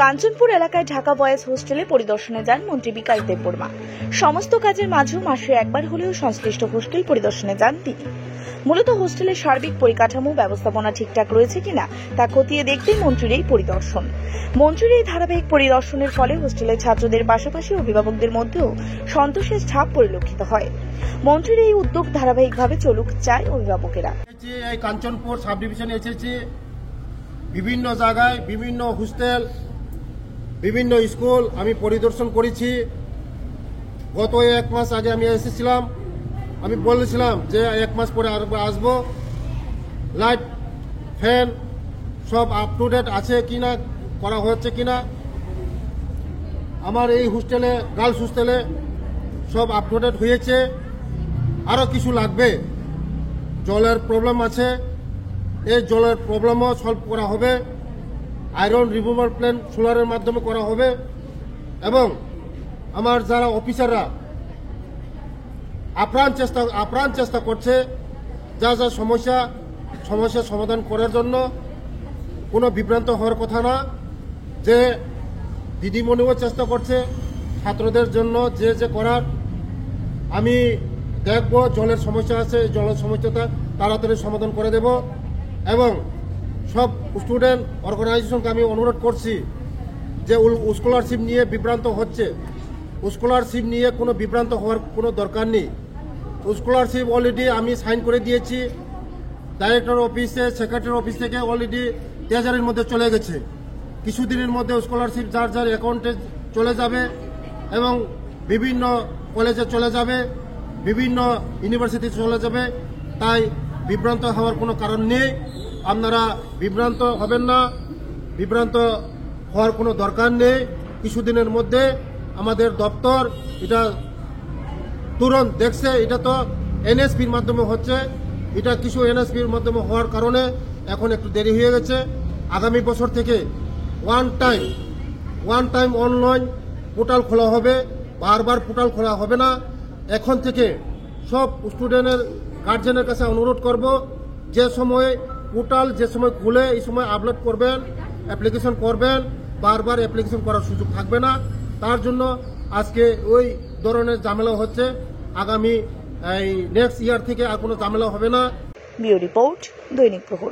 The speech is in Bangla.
কাঞ্চনপুর এলাকায় ঢাকা বয়েজ হোস্টেলে পরিদর্শনে যান মন্ত্রী বিকাশ দেববর্মা। সমস্ত কাজের মাঝেও মাসে একবার হলেও সংশ্লিষ্ট হোস্টেল পরিদর্শনে যান তিনি। মূলত হোস্টেলের সার্বিক পরিকাঠামো ব্যবস্থাপনা ঠিকঠাক রয়েছে কিনা তা খতিয়ে দেখতে মন্ত্রীর এই পরিদর্শন। মন্ত্রীর এই ধারাবাহিক পরিদর্শনের ফলে হোস্টেলের ছাত্রদের পাশাপাশি অভিভাবকদের মধ্যেও সন্তোষের ছাপ পরিলক্ষিত হয়। মন্ত্রীর এই উদ্যোগ ধারাবাহিকভাবে চলুক চায় অভিভাবকেরা। এই কাঞ্চনপুর সাব ডিভিশনে এসেছি, বিভিন্ন জায়গায় বিভিন্ন হোস্টেল, বিভিন্ন স্কুল আমি পরিদর্শন করেছি। গত 1 মাস আগে আমি এসেছিলাম, আমি বলেছিলাম যে 1 মাস পরে আসবো। লাইট, ফ্যান সব আপ টু ডেট আছে কিনা, করা হচ্ছে কিনা। আমার এই হোস্টেলে, গার্লস হোস্টেলে সব আপ টু ডেট হয়েছে। আরও কিছু লাগবে, জলের প্রবলেম আছে, এই জলের প্রবলেমও সলভ করা হবে। আয়রন রিমুভাল প্ল্যান সোলারের মাধ্যমে করা হবে এবং আমার যারা অফিসাররা আপ্রাণ চেষ্টা করছে যা যা সমস্যা সমাধান করার জন্য। কোনো বিভ্রান্ত হওয়ার কথা না, যে দিদিমণিও চেষ্টা করছে ছাত্রদের জন্য যে করার। আমি দেখব জলের সমস্যা আছে, জলের সমস্যাটা তাড়াতাড়ি সমাধান করে দেব এবং সব স্টুডেন্ট অর্গানাইজেশনকে আমি অনুরোধ করছি যে স্কলারশিপ নিয়ে বিভ্রান্ত হচ্ছে, স্কলারশিপ নিয়ে কোনো বিভ্রান্ত হওয়ার কোনো দরকার নেই। স্কলারশিপ অলরেডি আমি সাইন করে দিয়েছি, ডাইরেক্টর অফিসে, সেক্রেটারি অফিস থেকে অলরেডি ট্রেজারির মধ্যে চলে গেছে। কিছুদিনের মধ্যে স্কলারশিপ যার যার অ্যাকাউন্টে চলে যাবে এবং বিভিন্ন কলেজে চলে যাবে, বিভিন্ন ইউনিভার্সিটি চলে যাবে। তাই বিভ্রান্ত হওয়ার কোনো কারণ নেই। আপনারা বিভ্রান্ত হবেন না, বিভ্রান্ত হওয়ার কোনো দরকার নেই। কিছুদিনের মধ্যে আমাদের দপ্তর এটা তুরন্ত দেখছে। এটা তো এনএসপির মাধ্যমে হচ্ছে, এটা কিছু এনএসপির মাধ্যমে হওয়ার কারণে এখন একটু দেরি হয়ে গেছে। আগামী বছর থেকে ওয়ান টাইম অনলাইন পোর্টাল খোলা হবে, বারবার পোর্টাল খোলা হবে না। এখন থেকে সব স্টুডেন্টের গার্জেনের কাছে অনুরোধ করব, যে সময় পোর্টাল যে সময় খুলে এই সময় আপলোড করবেন, অ্যাপ্লিকেশন করবেন, বারবার অ্যাপ্লিকেশন করার সুযোগ থাকবে না। তার জন্য আজকে ওই ধরনের ঝামেলা হচ্ছে। আগামী নেক্সট ইয়ার থেকে আর কোনো ঝামেলা হবে না। ব্যুরো রিপোর্ট, দৈনিক প্রহর।